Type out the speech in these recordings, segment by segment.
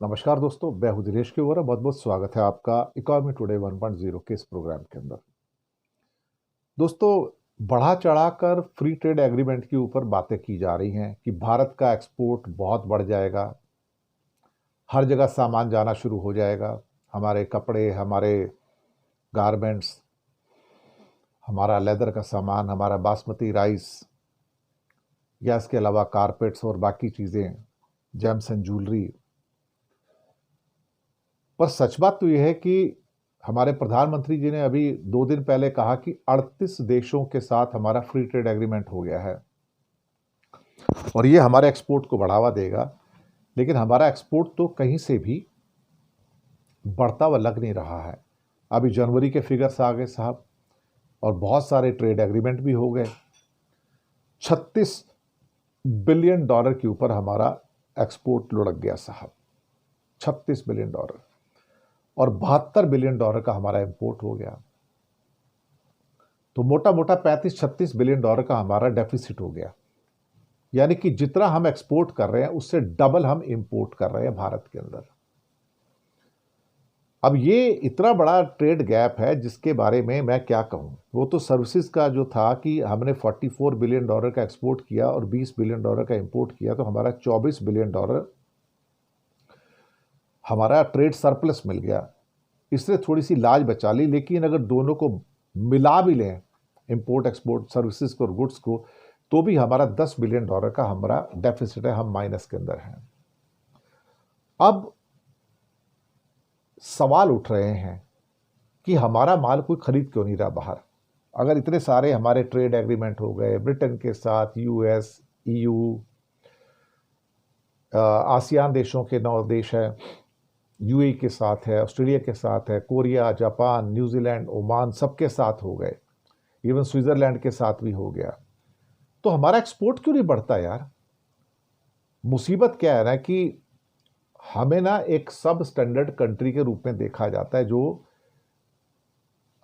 नमस्कार दोस्तों, मैं हूं दिनेश के वोरा। बहुत बहुत स्वागत है आपका इकोनॉमी टुडे 1.0 के इस प्रोग्राम के अंदर। दोस्तों, बढ़ा चढ़ाकर फ्री ट्रेड एग्रीमेंट के ऊपर बातें की जा रही हैं कि भारत का एक्सपोर्ट बहुत बढ़ जाएगा, हर जगह सामान जाना शुरू हो जाएगा। हमारे कपड़े, हमारे गारमेंट्स, हमारा लेदर का सामान, हमारा बासमती राइस, या इसके अलावा कारपेट्स और बाकी चीज़ें, जेम्स एंड ज्वेलरी। पर सच बात तो यह है कि हमारे प्रधानमंत्री जी ने अभी 2 दिन पहले कहा कि 38 देशों के साथ हमारा फ्री ट्रेड एग्रीमेंट हो गया है और ये हमारे एक्सपोर्ट को बढ़ावा देगा। लेकिन हमारा एक्सपोर्ट तो कहीं से भी बढ़ता हुआ लग नहीं रहा है। अभी जनवरी के फिगर्स आ गए साहब, और बहुत सारे ट्रेड एग्रीमेंट भी हो गए। 36 बिलियन डॉलर के ऊपर हमारा एक्सपोर्ट लुढ़क गया साहब, 36 बिलियन डॉलर, और 72 बिलियन डॉलर का हमारा इंपोर्ट हो गया। तो मोटा मोटा 35-36 बिलियन डॉलर का हमारा डेफिसिट हो गया। यानी कि जितना हम एक्सपोर्ट कर रहे हैं उससे डबल हम इंपोर्ट कर रहे हैं भारत के अंदर। अब ये इतना बड़ा ट्रेड गैप है जिसके बारे में मैं क्या कहूं। वो तो सर्विसेज का जो था कि हमने 44 बिलियन डॉलर का एक्सपोर्ट किया और 20 बिलियन डॉलर का इंपोर्ट किया, तो हमारा 24 बिलियन डॉलर हमारा ट्रेड सरप्लस मिल गया। इसने थोड़ी सी लाज बचा ली। लेकिन अगर दोनों को मिला भी लें, इंपोर्ट एक्सपोर्ट सर्विसेज को और गुड्स को, तो भी हमारा 10 बिलियन डॉलर का हमारा डेफिसिट है, हम माइनस के अंदर हैं। अब सवाल उठ रहे हैं कि हमारा माल कोई खरीद क्यों नहीं रहा बाहर। अगर इतने सारे हमारे ट्रेड एग्रीमेंट हो गए ब्रिटेन के साथ, यूएस, ईयू, आसियान देशों के 9 देश हैं, यूएई के साथ है, ऑस्ट्रेलिया के साथ है, कोरिया, जापान, न्यूजीलैंड, ओमान, सबके साथ हो गए, इवन स्विट्जरलैंड के साथ भी हो गया, तो हमारा एक्सपोर्ट क्यों नहीं बढ़ता यार। मुसीबत क्या है ना कि हमें ना एक सब स्टैंडर्ड कंट्री के रूप में देखा जाता है जो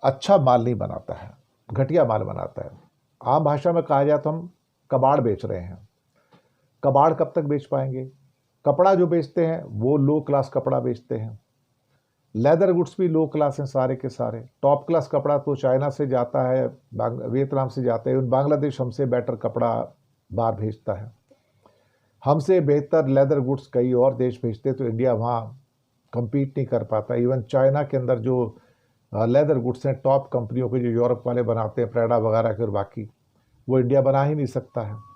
अच्छा माल नहीं बनाता है, घटिया माल बनाता है। आम भाषा में कहा जाए तो हम कबाड़ बेच रहे हैं। कबाड़ कब तक बेच पाएंगे। कपड़ा जो बेचते हैं वो लो क्लास कपड़ा बेचते हैं। लेदर गुड्स भी लो क्लास हैं सारे के सारे। टॉप क्लास कपड़ा तो चाइना से जाता है, वियतनाम से जाता है, बांग्लादेश हमसे बेटर कपड़ा बाहर भेजता है। हमसे बेहतर लेदर गुड्स कई और देश भेजते, तो इंडिया वहाँ compete नहीं कर पाता। इवन चाइना के अंदर जो लेदर गुड्स हैं टॉप कंपनियों के, जो यूरोप वाले बनाते हैं, प्रेडा वगैरह के और बाकी, वो इंडिया बना ही नहीं सकता है।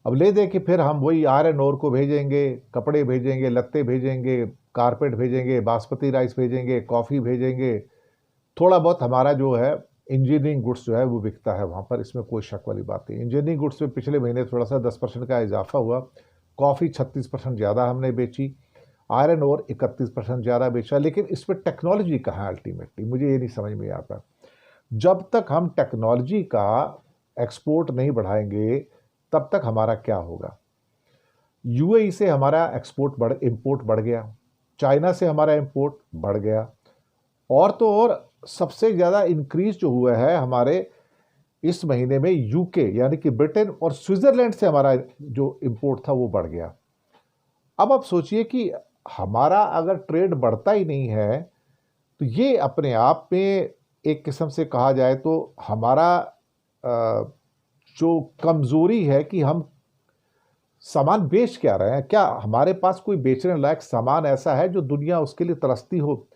अब ले दे कि फिर हम वही आयरन ओर को भेजेंगे, कपड़े भेजेंगे, लत्ते भेजेंगे, कारपेट भेजेंगे, बासमती राइस भेजेंगे, कॉफ़ी भेजेंगे। थोड़ा बहुत हमारा जो है इंजीनियरिंग गुड्स जो है वो बिकता है वहाँ पर, इसमें कोई शक वाली बात नहीं। इंजीनियरिंग गुड्स में पिछले महीने थोड़ा सा 10% का इजाफा हुआ। कॉफ़ी 36% ज़्यादा हमने बेची, आयरन ओर 31% ज़्यादा बेचा। लेकिन इस पर टेक्नोलॉजी कहाँ है अल्टीमेटली, मुझे ये नहीं समझ में आता। जब तक हम टेक्नोलॉजी का एक्सपोर्ट नहीं बढ़ाएंगे तब तक हमारा क्या होगा। यूएई से हमारा इंपोर्ट बढ़ गया, चाइना से हमारा इंपोर्ट बढ़ गया, और तो और सबसे ज़्यादा इंक्रीज जो हुआ है हमारे इस महीने में यूके यानी कि ब्रिटेन और स्विट्जरलैंड से हमारा जो इंपोर्ट था वो बढ़ गया। अब आप सोचिए कि हमारा अगर ट्रेड बढ़ता ही नहीं है तो ये अपने आप में एक किस्म से कहा जाए तो हमारा जो कमज़ोरी है कि हम सामान बेच क्या रहे हैं। क्या हमारे पास कोई बेचने लायक सामान ऐसा है जो दुनिया उसके लिए तरसती हो,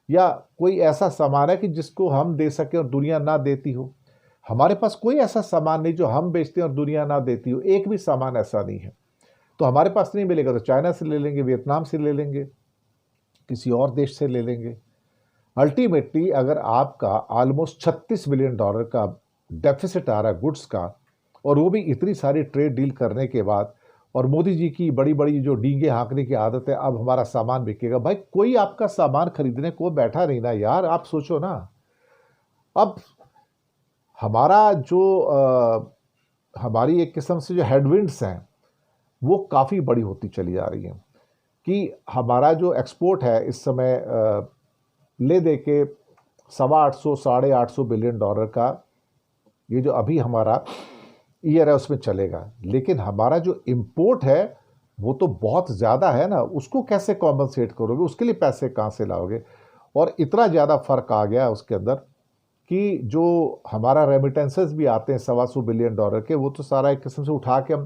या कोई ऐसा सामान है कि जिसको हम दे सके और दुनिया ना देती हो। हमारे पास कोई ऐसा सामान नहीं जो हम बेचते हैं और दुनिया ना देती हो, एक भी सामान ऐसा नहीं है। तो हमारे पास नहीं मिलेगा तो चाइना से ले लेंगे, वियतनाम से ले लेंगे, किसी और देश से ले लेंगे। अल्टीमेटली अगर आपका ऑलमोस्ट 36 बिलियन डॉलर का डेफिसिट आ रहा है गुड्स का, और वो भी इतनी सारी ट्रेड डील करने के बाद, और मोदी जी की बड़ी बड़ी जो डींगे हाँकने की आदत है, अब हमारा सामान बिकेगा। भाई कोई आपका सामान खरीदने को बैठा नहीं ना यार, आप सोचो ना। अब हमारा जो हमारी एक किस्म से जो हेडविंड्स हैं वो काफ़ी बड़ी होती चली जा रही हैं कि हमारा जो एक्सपोर्ट है इस समय ले दे के 850 850 बिलियन डॉलर का ये जो अभी हमारा ईयर है उसमें चलेगा। लेकिन हमारा जो इंपोर्ट है वो तो बहुत ज़्यादा है ना, उसको कैसे कॉम्पनसेट करोगे, उसके लिए पैसे कहाँ से लाओगे। और इतना ज़्यादा फ़र्क आ गया उसके अंदर कि जो हमारा रेमिटेंसेस भी आते हैं $125 बिलियन के, वो तो सारा एक किस्म से उठा के हम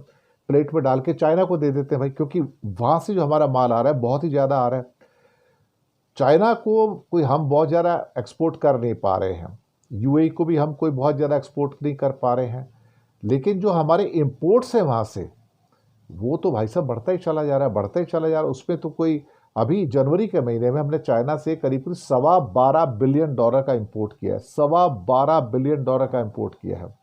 प्लेट में डाल के चाइना को दे देते हैं भाई, क्योंकि वहाँ से जो हमारा माल आ रहा है बहुत ही ज़्यादा आ रहा है। चाइना को कोई हम बहुत ज़्यादा एक्सपोर्ट कर नहीं पा रहे हैं, यूएई को भी हम कोई बहुत ज़्यादा एक्सपोर्ट नहीं कर पा रहे हैं, लेकिन जो हमारे इंपोर्ट्स हैं वहाँ से, वो तो भाई साहब बढ़ता ही चला जा रहा है, बढ़ता ही चला जा रहा है। उसमें तो कोई, अभी जनवरी के महीने में हमने चाइना से करीब $12.25 बिलियन का इंपोर्ट किया है, $12.25 बिलियन का इंपोर्ट किया है।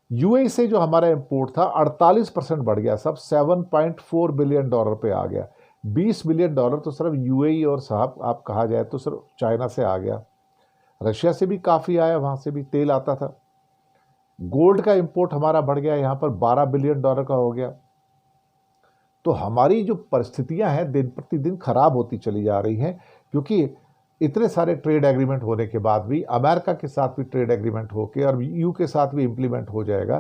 यूएई से जो हमारा इंपोर्ट था 48% बढ़ गया, सब $7.4 बिलियन पे आ गया। $20 बिलियन तो सिर्फ यूएई और साहब आप कहा जाए तो सिर्फ चाइना से आ गया। रशिया से भी काफ़ी आया, वहाँ से भी तेल आता था। गोल्ड का इंपोर्ट हमारा बढ़ गया, यहाँ पर $12 बिलियन का हो गया। तो हमारी जो परिस्थितियां हैं दिन प्रतिदिन खराब होती चली जा रही हैं, क्योंकि इतने सारे ट्रेड एग्रीमेंट होने के बाद भी, अमेरिका के साथ भी ट्रेड एग्रीमेंट होके और यू के साथ भी इम्प्लीमेंट हो जाएगा,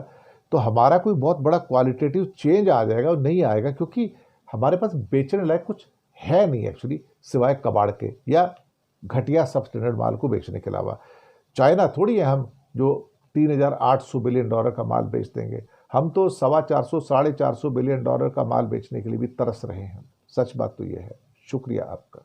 तो हमारा कोई बहुत बड़ा क्वालिटेटिव चेंज आ जाएगा और नहीं आएगा, क्योंकि हमारे पास बेचने लायक कुछ है नहीं एक्चुअली, सिवाय कबाड़ के या घटिया सब स्टैंडर्ड माल को बेचने के अलावा। चाइना थोड़ी है हम जो $3,800 बिलियन का माल बेच देंगे, हम तो 450 $450 बिलियन का माल बेचने के लिए भी तरस रहे हैं। सच बात तो यह है। शुक्रिया आपका।